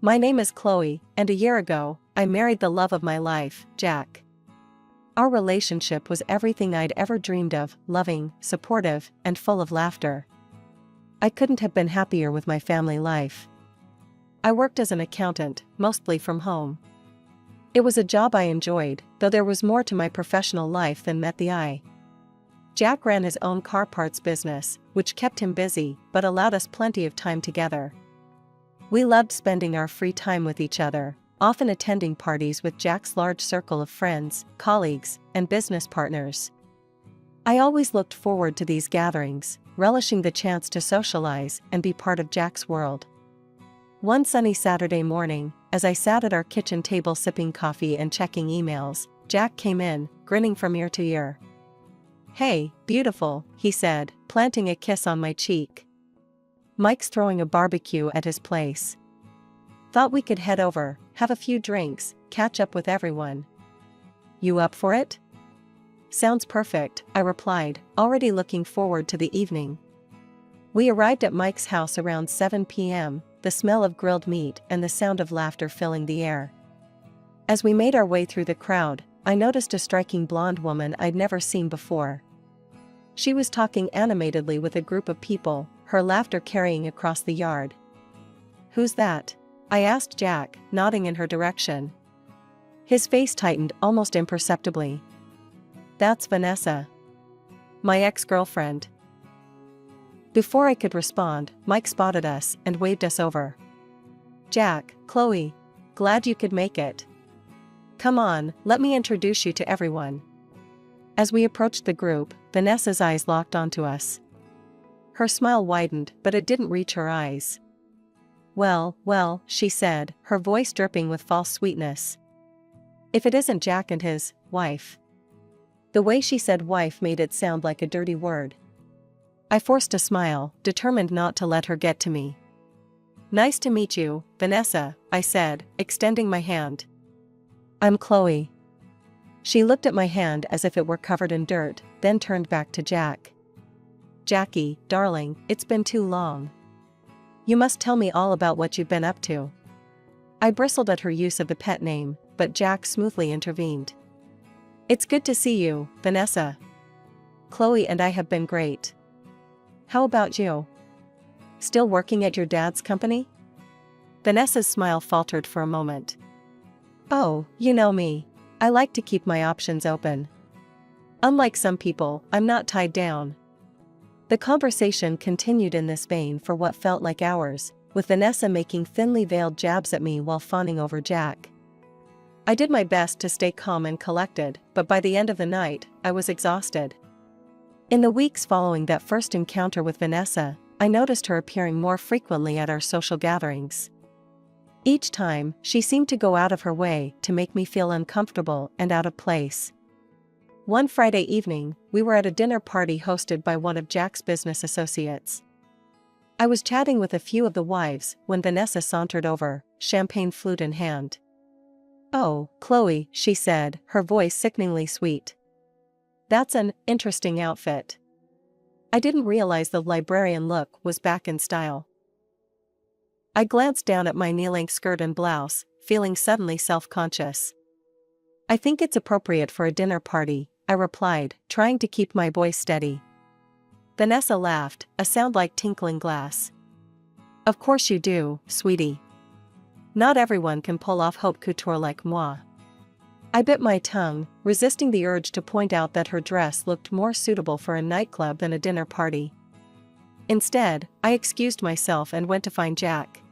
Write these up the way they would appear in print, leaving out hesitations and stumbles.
My name is Chloe, and a year ago, I married the love of my life, Jack. Our relationship was everything I'd ever dreamed of, loving, supportive, and full of laughter. I couldn't have been happier with my family life. I worked as an accountant, mostly from home. It was a job I enjoyed, though there was more to my professional life than met the eye. Jack ran his own car parts business, which kept him busy but allowed us plenty of time together. We loved spending our free time with each other, often attending parties with Jack's large circle of friends, colleagues, and business partners. I always looked forward to these gatherings, relishing the chance to socialize and be part of Jack's world. One sunny Saturday morning, as I sat at our kitchen table sipping coffee and checking emails, Jack came in, grinning from ear to ear. "Hey, beautiful," he said, planting a kiss on my cheek. "Mike's throwing a barbecue at his place. Thought we could head over, have a few drinks, catch up with everyone. You up for it?" "Sounds perfect," I replied, already looking forward to the evening. We arrived at Mike's house around 7 p.m., the smell of grilled meat and the sound of laughter filling the air. As we made our way through the crowd, I noticed a striking blonde woman I'd never seen before. She was talking animatedly with a group of people, her laughter carrying across the yard. "Who's that?" I asked Jack, nodding in her direction. His face tightened almost imperceptibly. "That's Vanessa. My ex-girlfriend." Before I could respond, Mike spotted us and waved us over. "Jack, Chloe. Glad you could make it. Come on, let me introduce you to everyone." As we approached the group, Vanessa's eyes locked onto us. Her smile widened, but it didn't reach her eyes. Well, she said, her voice dripping with false sweetness. "If it isn't Jack and his wife." The way she said wife made it sound like a dirty word. I forced a smile, determined not to let her get to me. "Nice to meet you, Vanessa," I said, extending my hand. "I'm Chloe." She looked at my hand as if it were covered in dirt, then turned back to Jack. "Jackie, darling, it's been too long. You must tell me all about what you've been up to." I bristled at her use of the pet name, but Jack smoothly intervened. "It's good to see you, Vanessa. Chloe and I have been great. How about you? Still working at your dad's company?" Vanessa's smile faltered for a moment. "Oh, you know me. I like to keep my options open. Unlike some people, I'm not tied down." The conversation continued in this vein for what felt like hours, with Vanessa making thinly veiled jabs at me while fawning over Jack. I did my best to stay calm and collected, but by the end of the night, I was exhausted. In the weeks following that first encounter with Vanessa, I noticed her appearing more frequently at our social gatherings. Each time, she seemed to go out of her way to make me feel uncomfortable and out of place. One Friday evening, we were at a dinner party hosted by one of Jack's business associates. I was chatting with a few of the wives when Vanessa sauntered over, champagne flute in hand. "Oh, Chloe," she said, her voice sickeningly sweet. "That's an interesting outfit." I didn't realize the librarian look was back in style. I glanced down at my knee-length skirt and blouse, feeling suddenly self-conscious. "I think it's appropriate for a dinner party," I replied, trying to keep my voice steady. Vanessa laughed, a sound like tinkling glass. "Of course you do, sweetie. Not everyone can pull off haute couture like moi." I bit my tongue, resisting the urge to point out that her dress looked more suitable for a nightclub than a dinner party. Instead, I excused myself and went to find Jack.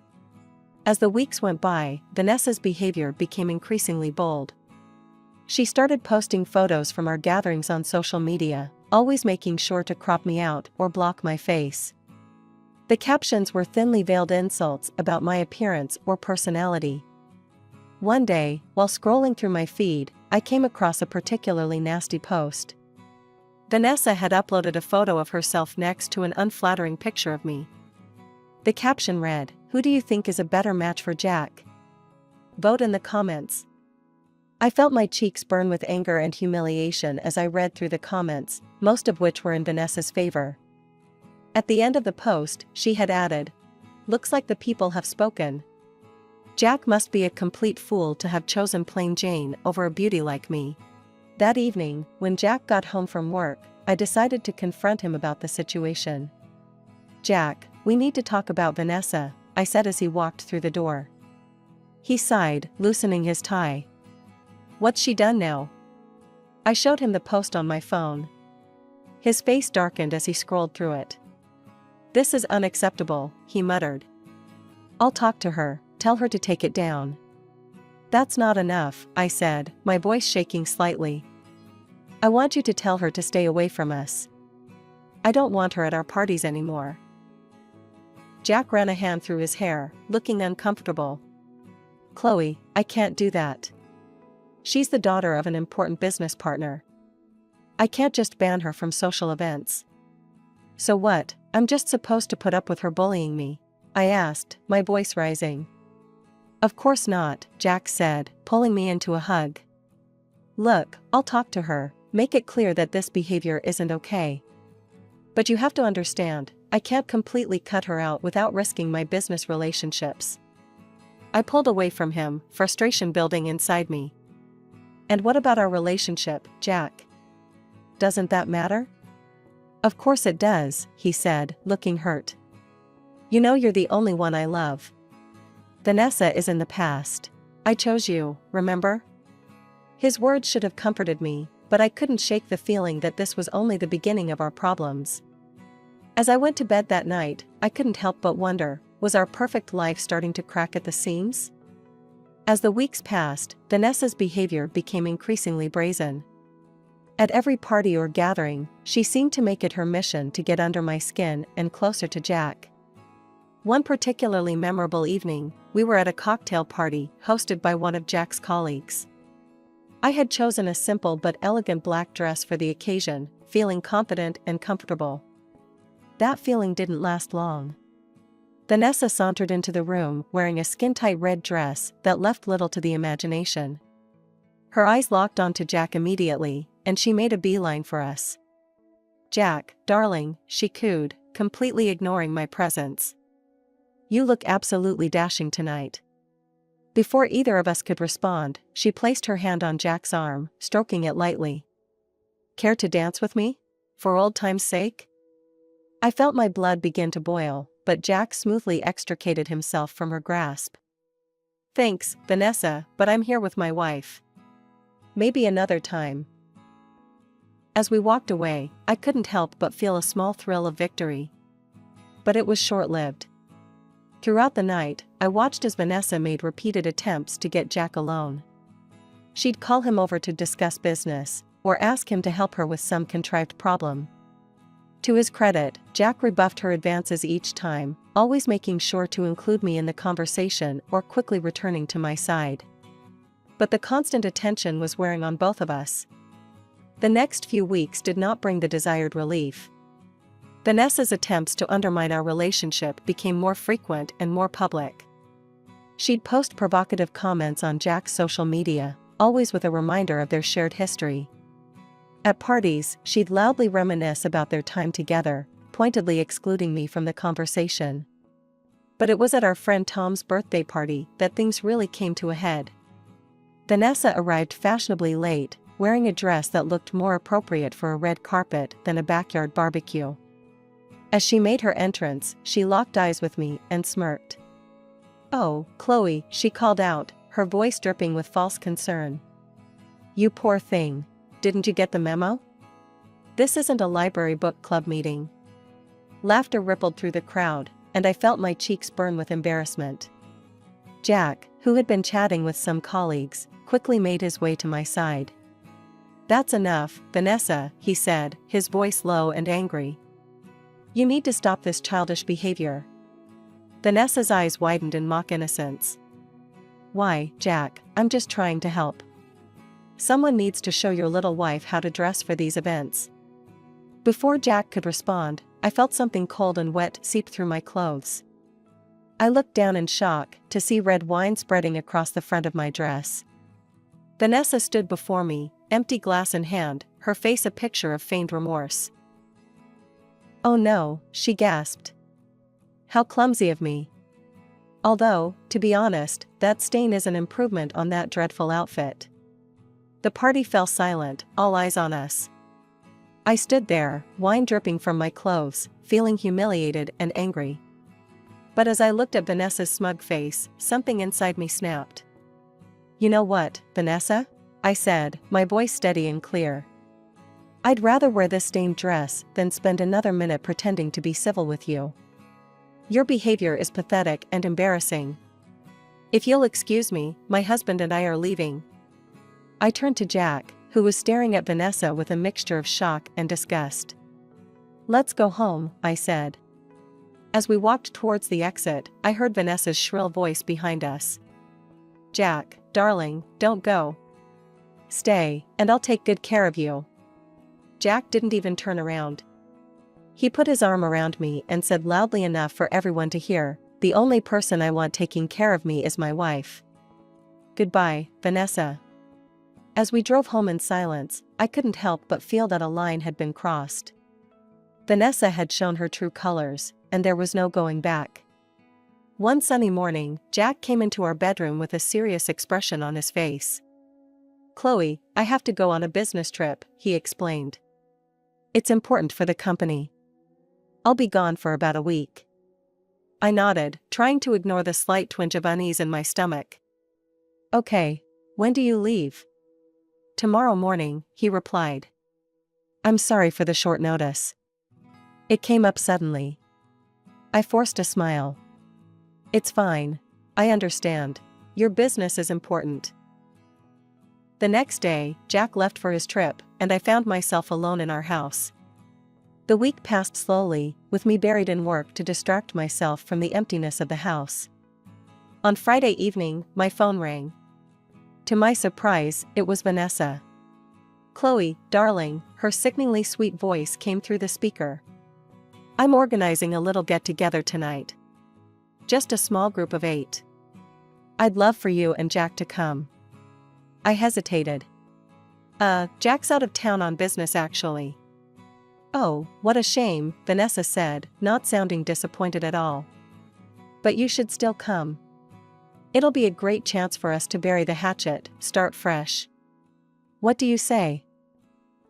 As the weeks went by, Vanessa's behavior became increasingly bold. She started posting photos from our gatherings on social media, always making sure to crop me out or block my face. The captions were thinly veiled insults about my appearance or personality. One day, while scrolling through my feed, I came across a particularly nasty post. Vanessa had uploaded a photo of herself next to an unflattering picture of me. The caption read, "Who do you think is a better match for Jack? Vote in the comments." I felt my cheeks burn with anger and humiliation as I read through the comments, most of which were in Vanessa's favor. At the end of the post, she had added, "Looks like the people have spoken." Jack must be a complete fool to have chosen plain Jane over a beauty like me. That evening, when Jack got home from work, I decided to confront him about the situation. "Jack, we need to talk about Vanessa," I said as he walked through the door. He sighed, loosening his tie. "What's she done now?" I showed him the post on my phone. His face darkened as he scrolled through it. "This is unacceptable," he muttered. "I'll talk to her, tell her to take it down." "That's not enough," I said, my voice shaking slightly. "I want you to tell her to stay away from us. I don't want her at our parties anymore." Jack ran a hand through his hair, looking uncomfortable. "Chloe, I can't do that. She's the daughter of an important business partner. I can't just ban her from social events." "So what, I'm just supposed to put up with her bullying me?" I asked, my voice rising. "Of course not," Jack said, pulling me into a hug. "Look, I'll talk to her, make it clear that this behavior isn't okay. But you have to understand, I can't completely cut her out without risking my business relationships." I pulled away from him, frustration building inside me. "And what about our relationship, Jack? Doesn't that matter?" "Of course it does," he said, looking hurt. "You know you're the only one I love. Vanessa is in the past. I chose you, remember?" His words should have comforted me, but I couldn't shake the feeling that this was only the beginning of our problems. As I went to bed that night, I couldn't help but wonder, was our perfect life starting to crack at the seams? As the weeks passed, Vanessa's behavior became increasingly brazen. At every party or gathering, she seemed to make it her mission to get under my skin and closer to Jack. One particularly memorable evening, we were at a cocktail party hosted by one of Jack's colleagues. I had chosen a simple but elegant black dress for the occasion, feeling confident and comfortable. That feeling didn't last long. Vanessa sauntered into the room wearing a skin-tight red dress that left little to the imagination. Her eyes locked onto Jack immediately, and she made a beeline for us. "Jack, darling," she cooed, completely ignoring my presence. "You look absolutely dashing tonight." Before either of us could respond, she placed her hand on Jack's arm, stroking it lightly. "Care to dance with me? For old time's sake?" I felt my blood begin to boil, but Jack smoothly extricated himself from her grasp. "Thanks, Vanessa, but I'm here with my wife. Maybe another time." As we walked away, I couldn't help but feel a small thrill of victory. But it was short-lived. Throughout the night, I watched as Vanessa made repeated attempts to get Jack alone. She'd call him over to discuss business, or ask him to help her with some contrived problem. To his credit, Jack rebuffed her advances each time, always making sure to include me in the conversation or quickly returning to my side. But the constant attention was wearing on both of us. The next few weeks did not bring the desired relief. Vanessa's attempts to undermine our relationship became more frequent and more public. She'd post provocative comments on Jack's social media, always with a reminder of their shared history. At parties, she'd loudly reminisce about their time together, pointedly excluding me from the conversation. But it was at our friend Tom's birthday party that things really came to a head. Vanessa arrived fashionably late, wearing a dress that looked more appropriate for a red carpet than a backyard barbecue. As she made her entrance, she locked eyes with me and smirked. "Oh, Chloe," she called out, her voice dripping with false concern. "You poor thing. Didn't you get the memo? This isn't a library book club meeting." Laughter rippled through the crowd, and I felt my cheeks burn with embarrassment. Jack, who had been chatting with some colleagues, quickly made his way to my side. "That's enough, Vanessa," he said, his voice low and angry. "You need to stop this childish behavior." Vanessa's eyes widened in mock innocence. "Why, Jack, I'm just trying to help. Someone needs to show your little wife how to dress for these events." Before Jack could respond, I felt something cold and wet seep through my clothes. I looked down in shock to see red wine spreading across the front of my dress. Vanessa stood before me, empty glass in hand, her face a picture of feigned remorse. "Oh no," she gasped. "How clumsy of me. Although, to be honest, that stain is an improvement on that dreadful outfit. The party fell silent, all eyes on us. I stood there, wine dripping from my clothes, feeling humiliated and angry. But as I looked at Vanessa's smug face, something inside me snapped. "You know what, Vanessa?" I said, my voice steady and clear. "I'd rather wear this stained dress than spend another minute pretending to be civil with you. Your behavior is pathetic and embarrassing. If you'll excuse me, my husband and I are leaving." I turned to Jack, who was staring at Vanessa with a mixture of shock and disgust. "Let's go home," I said. As we walked towards the exit, I heard Vanessa's shrill voice behind us. "Jack, darling, don't go. Stay, and I'll take good care of you." Jack didn't even turn around. He put his arm around me and said loudly enough for everyone to hear, "The only person I want taking care of me is my wife. Goodbye, Vanessa." As we drove home in silence, I couldn't help but feel that a line had been crossed. Vanessa had shown her true colors, and there was no going back. One sunny morning, Jack came into our bedroom with a serious expression on his face. "Chloe, I have to go on a business trip," he explained. "It's important for the company. I'll be gone for about a week." I nodded, trying to ignore the slight twinge of unease in my stomach. "Okay. When do you leave?" "Tomorrow morning," he replied. "I'm sorry for the short notice. It came up suddenly." I forced a smile. "It's fine. I understand. Your business is important." The next day, Jack left for his trip, and I found myself alone in our house. The week passed slowly, with me buried in work to distract myself from the emptiness of the house. On Friday evening, my phone rang. To my surprise, it was Vanessa. "Chloe, darling," her sickeningly sweet voice came through the speaker. "I'm organizing a little get-together tonight. Just a small group of 8. I'd love for you and Jack to come." I hesitated. Jack's out of town on business actually." "Oh, what a shame," Vanessa said, not sounding disappointed at all. "But you should still come. It'll be a great chance for us to bury the hatchet, start fresh. What do you say?"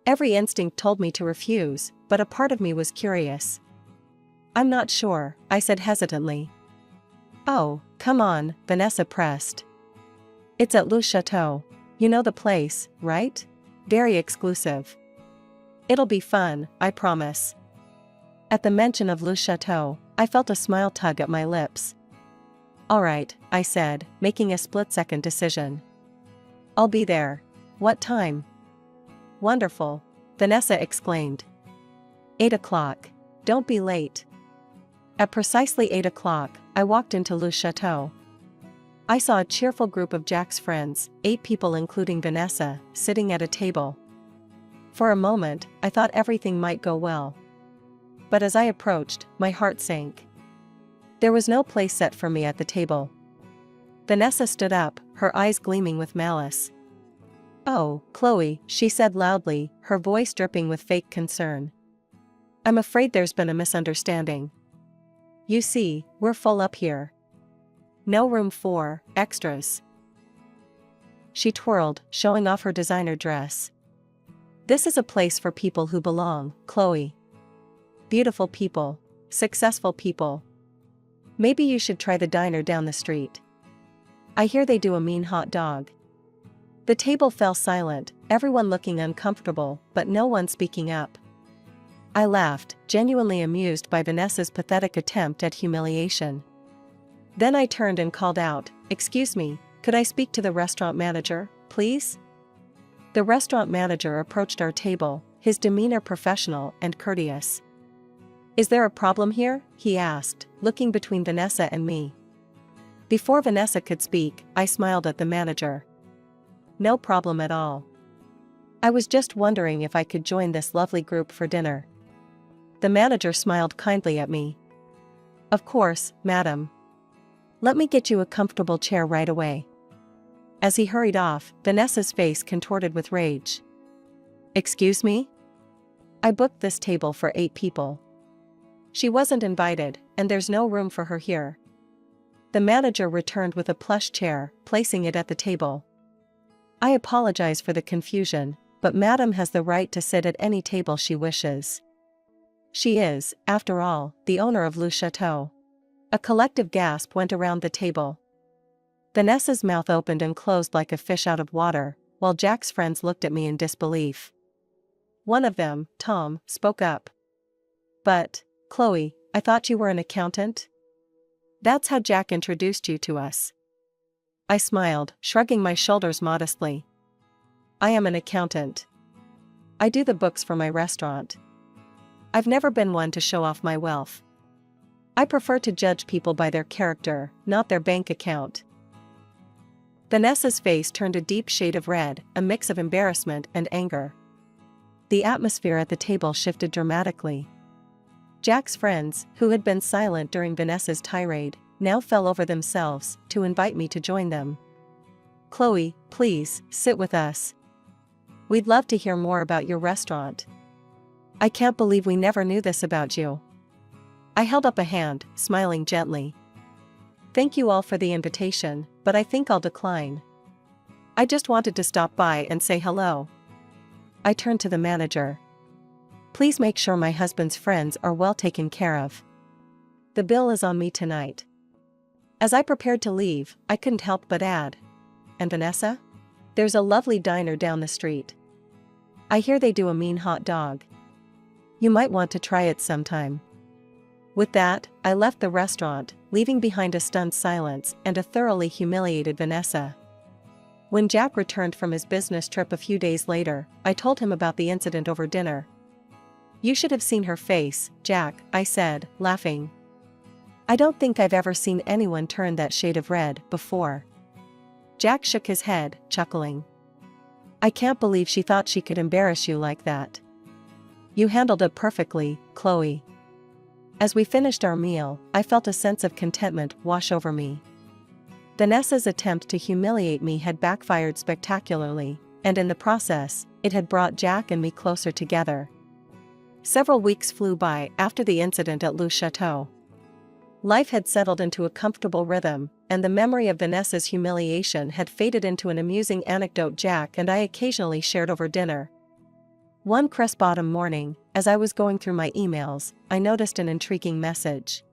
Every instinct told me to refuse, but a part of me was curious. "I'm not sure," I said hesitantly. "Oh, come on," Vanessa pressed. "It's at Le Chateau. You know the place, right? Very exclusive. It'll be fun, I promise." At the mention of Le Chateau, I felt a smile tug at my lips. "All right," I said, making a split-second decision. "I'll be there. What time?" "Wonderful," Vanessa exclaimed. 8 o'clock. Don't be late." At precisely 8 o'clock, I walked into Le Chateau. I saw a cheerful group of Jack's friends, 8 people including Vanessa, sitting at a table. For a moment, I thought everything might go well. But as I approached, my heart sank. There was no place set for me at the table. Vanessa stood up, her eyes gleaming with malice. "Oh, Chloe," she said loudly, her voice dripping with fake concern. "I'm afraid there's been a misunderstanding. You see, we're full up here. No room for extras." She twirled, showing off her designer dress. "This is a place for people who belong, Chloe. Beautiful people. Successful people. Maybe you should try the diner down the street. I hear they do a mean hot dog." The table fell silent, everyone looking uncomfortable, but no one speaking up. I laughed, genuinely amused by Vanessa's pathetic attempt at humiliation. Then I turned and called out, "Excuse me, could I speak to the restaurant manager, please?" The restaurant manager approached our table, his demeanor professional and courteous. "Is there a problem here?" he asked, looking between Vanessa and me. Before Vanessa could speak, I smiled at the manager. "No problem at all. I was just wondering if I could join this lovely group for dinner." The manager smiled kindly at me. "Of course, madam. Let me get you a comfortable chair right away." As he hurried off, Vanessa's face contorted with rage. "Excuse me? I booked this table for 8 people. She wasn't invited, and there's no room for her here." The manager returned with a plush chair, placing it at the table. I apologize for the confusion, but Madame has the right to sit at any table she wishes. She is, after all, the owner of Le Chateau. A collective gasp went around the table. Vanessa's mouth opened and closed like a fish out of water, while Jack's friends looked at me in disbelief. One of them, Tom, spoke up. But, Chloe, I thought you were an accountant? That's how Jack introduced you to us. I smiled, shrugging my shoulders modestly. I am an accountant. I do the books for my restaurant. I've never been one to show off my wealth. I prefer to judge people by their character, not their bank account. Vanessa's face turned a deep shade of red, a mix of embarrassment and anger. The atmosphere at the table shifted dramatically. Jack's friends, who had been silent during Vanessa's tirade, now fell over themselves to invite me to join them. Chloe, please, sit with us. We'd love to hear more about your restaurant. I can't believe we never knew this about you. I held up a hand, smiling gently. Thank you all for the invitation, but I think I'll decline. I just wanted to stop by and say hello. I turned to the manager. Please make sure my husband's friends are well taken care of. The bill is on me tonight. As I prepared to leave, I couldn't help but add. And Vanessa? There's a lovely diner down the street. I hear they do a mean hot dog. You might want to try it sometime. With that, I left the restaurant, leaving behind a stunned silence and a thoroughly humiliated Vanessa. When Jack returned from his business trip a few days later, I told him about the incident over dinner. You should have seen her face, Jack, I said, laughing. I don't think I've ever seen anyone turn that shade of red before. Jack shook his head, chuckling. I can't believe she thought she could embarrass you like that. You handled it perfectly, Chloe. As we finished our meal, I felt a sense of contentment wash over me. Vanessa's attempt to humiliate me had backfired spectacularly, and in the process, it had brought Jack and me closer together. Several weeks flew by after the incident at Le Chateau. Life had settled into a comfortable rhythm, and the memory of Vanessa's humiliation had faded into an amusing anecdote Jack and I occasionally shared over dinner. One crisp autumn morning, as I was going through my emails, I noticed an intriguing message.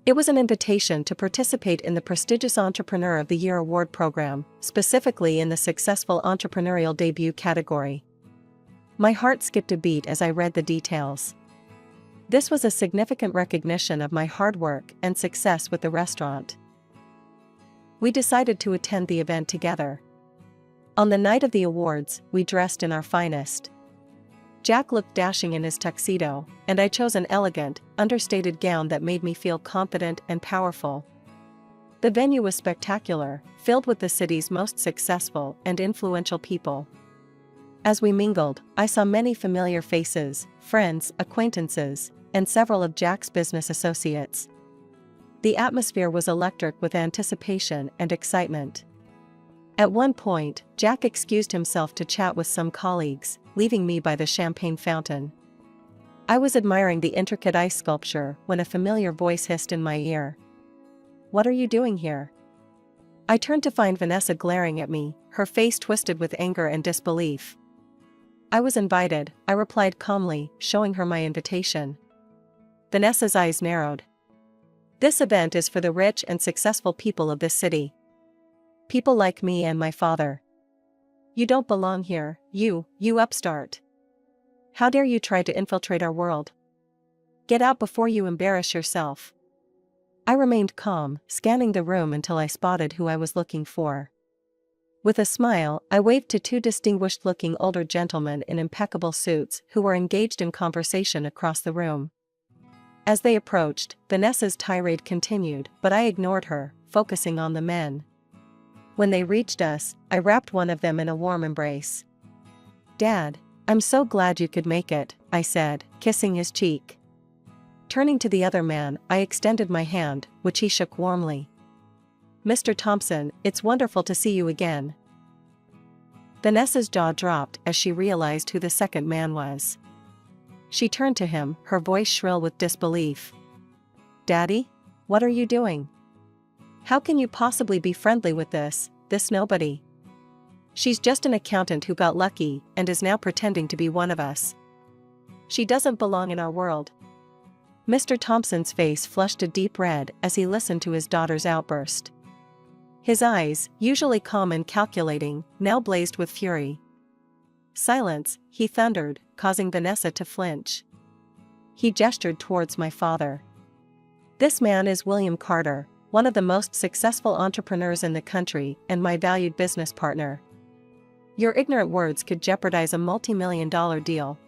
It was an invitation to participate in the prestigious Entrepreneur of the Year award program, specifically in the Successful Entrepreneurial Debut category. My heart skipped a beat as I read the details. This was a significant recognition of my hard work and success with the restaurant. We decided to attend the event together. On the night of the awards, we dressed in our finest. Jack looked dashing in his tuxedo, and I chose an elegant, understated gown that made me feel confident and powerful. The venue was spectacular, filled with the city's most successful and influential people. As we mingled, I saw many familiar faces, friends, acquaintances, and several of Jack's business associates. The atmosphere was electric with anticipation and excitement. At one point, Jack excused himself to chat with some colleagues, leaving me by the champagne fountain. I was admiring the intricate ice sculpture when a familiar voice hissed in my ear. What are you doing here? I turned to find Vanessa glaring at me, her face twisted with anger and disbelief. I was invited, I replied calmly, showing her my invitation. Vanessa's eyes narrowed. This event is for the rich and successful people of this city. People like me and my father. You don't belong here, you upstart. How dare you try to infiltrate our world? Get out before you embarrass yourself. I remained calm, scanning the room until I spotted who I was looking for. With a smile, I waved to two distinguished-looking older gentlemen in impeccable suits who were engaged in conversation across the room. As they approached, Vanessa's tirade continued, but I ignored her, focusing on the men. When they reached us, I wrapped one of them in a warm embrace. Dad, I'm so glad you could make it, I said, kissing his cheek. Turning to the other man, I extended my hand, which he shook warmly. Mr. Thompson, it's wonderful to see you again. Vanessa's jaw dropped as she realized who the second man was. She turned to him, her voice shrill with disbelief. Daddy? What are you doing? How can you possibly be friendly with this nobody? She's just an accountant who got lucky and is now pretending to be one of us. She doesn't belong in our world." Mr. Thompson's face flushed a deep red as he listened to his daughter's outburst. His eyes, usually calm and calculating, now blazed with fury. "Silence," he thundered, causing Vanessa to flinch. He gestured towards my father. "This man is William Carter, one of the most successful entrepreneurs in the country and my valued business partner. Your ignorant words could jeopardize a multi-million-dollar deal."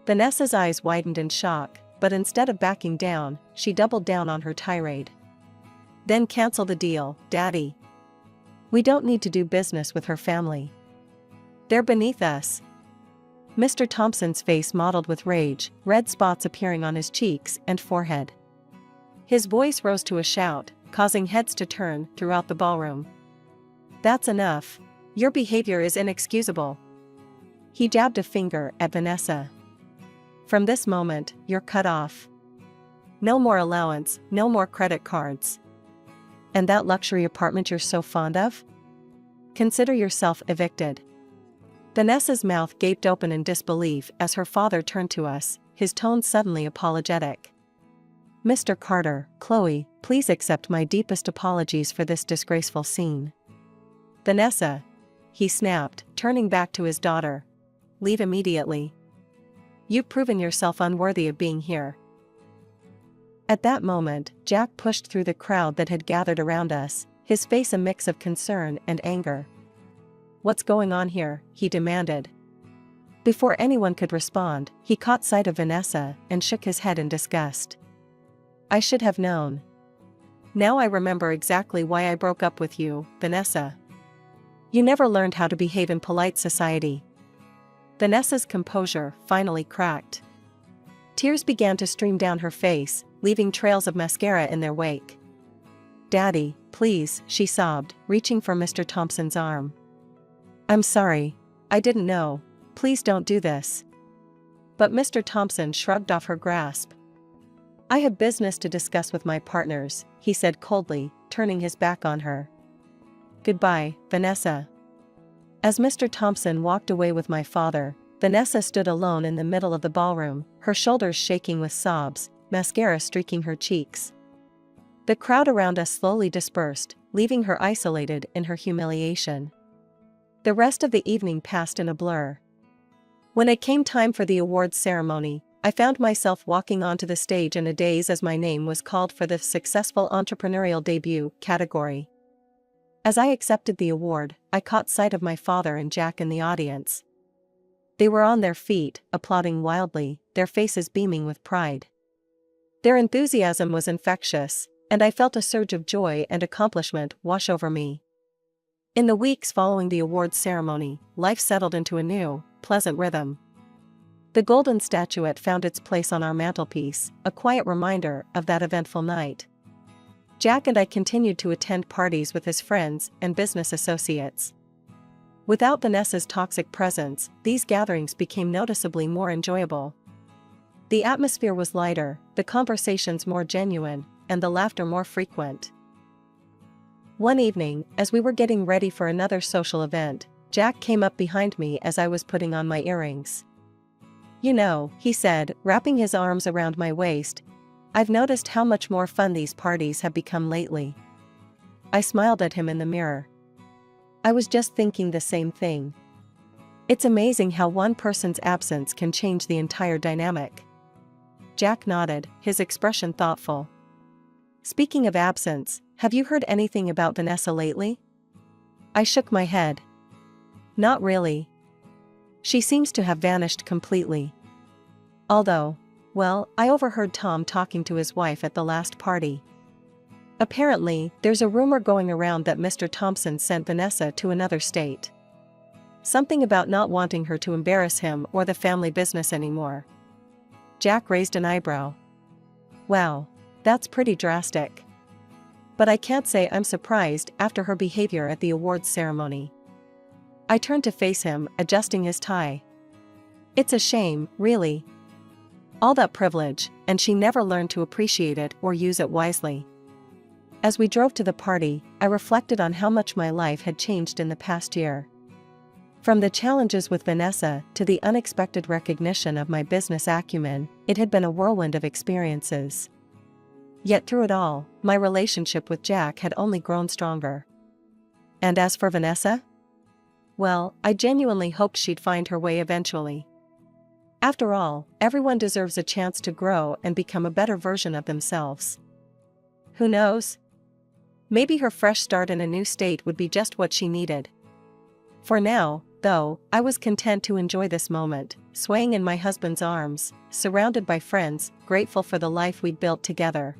Vanessa's eyes widened in shock, but instead of backing down, she doubled down on her tirade. "Then cancel the deal, Daddy. We don't need to do business with her family. They're beneath us." Mr. Thompson's face mottled with rage, red spots appearing on his cheeks and forehead. His voice rose to a shout, causing heads to turn throughout the ballroom. "That's enough. Your behavior is inexcusable." He jabbed a finger at Vanessa. "From this moment, you're cut off. No more allowance, no more credit cards. And that luxury apartment you're so fond of? Consider yourself evicted." Vanessa's mouth gaped open in disbelief as her father turned to us, his tone suddenly apologetic. "Mr. Carter, Chloe, please accept my deepest apologies for this disgraceful scene." "Vanessa," he snapped, turning back to his daughter. "Leave immediately. You've proven yourself unworthy of being here." At that moment, Jack pushed through the crowd that had gathered around us, his face a mix of concern and anger. "What's going on here?" he demanded. Before anyone could respond, he caught sight of Vanessa and shook his head in disgust. "I should have known. Now I remember exactly why I broke up with you, Vanessa. You never learned how to behave in polite society." Vanessa's composure finally cracked. Tears began to stream down her face, leaving trails of mascara in their wake. "Daddy, please," she sobbed, reaching for Mr. Thompson's arm. "I'm sorry. I didn't know. Please don't do this." But Mr. Thompson shrugged off her grasp. "I have business to discuss with my partners," he said coldly, turning his back on her. "Goodbye, Vanessa." As Mr. Thompson walked away with my father, Vanessa stood alone in the middle of the ballroom, her shoulders shaking with sobs, mascara streaking her cheeks. The crowd around us slowly dispersed, leaving her isolated in her humiliation. The rest of the evening passed in a blur. When it came time for the awards ceremony, I found myself walking onto the stage in a daze as my name was called for the Successful Entrepreneurial Debut category. As I accepted the award, I caught sight of my father and Jack in the audience. They were on their feet, applauding wildly, their faces beaming with pride. Their enthusiasm was infectious, and I felt a surge of joy and accomplishment wash over me. In the weeks following the awards ceremony, life settled into a new, pleasant rhythm. The golden statuette found its place on our mantelpiece, a quiet reminder of that eventful night. Jack and I continued to attend parties with his friends and business associates. Without Vanessa's toxic presence, these gatherings became noticeably more enjoyable. The atmosphere was lighter, the conversations more genuine, and the laughter more frequent. One evening, as we were getting ready for another social event, Jack came up behind me as I was putting on my earrings. "You know," he said, wrapping his arms around my waist, "I've noticed how much more fun these parties have become lately." I smiled at him in the mirror. I was just thinking the same thing. It's amazing how one person's absence can change the entire dynamic. Jack nodded, his expression thoughtful. "Speaking of absence, have you heard anything about Vanessa lately?" I shook my head. "Not really. She seems to have vanished completely. Although, well, I overheard Tom talking to his wife at the last party. Apparently, there's a rumor going around that Mr. Thompson sent Vanessa to another state. Something about not wanting her to embarrass him or the family business anymore." Jack raised an eyebrow. "Wow, that's pretty drastic. But I can't say I'm surprised after her behavior at the awards ceremony." I turned to face him, adjusting his tie. "It's a shame, really. All that privilege, and she never learned to appreciate it or use it wisely." As we drove to the party, I reflected on how much my life had changed in the past year. From the challenges with Vanessa to the unexpected recognition of my business acumen, it had been a whirlwind of experiences. Yet through it all, my relationship with Jack had only grown stronger. And as for Vanessa? Well, I genuinely hoped she'd find her way eventually. After all, everyone deserves a chance to grow and become a better version of themselves. Who knows? Maybe her fresh start in a new state would be just what she needed. For now, though, I was content to enjoy this moment, swaying in my husband's arms, surrounded by friends, grateful for the life we'd built together.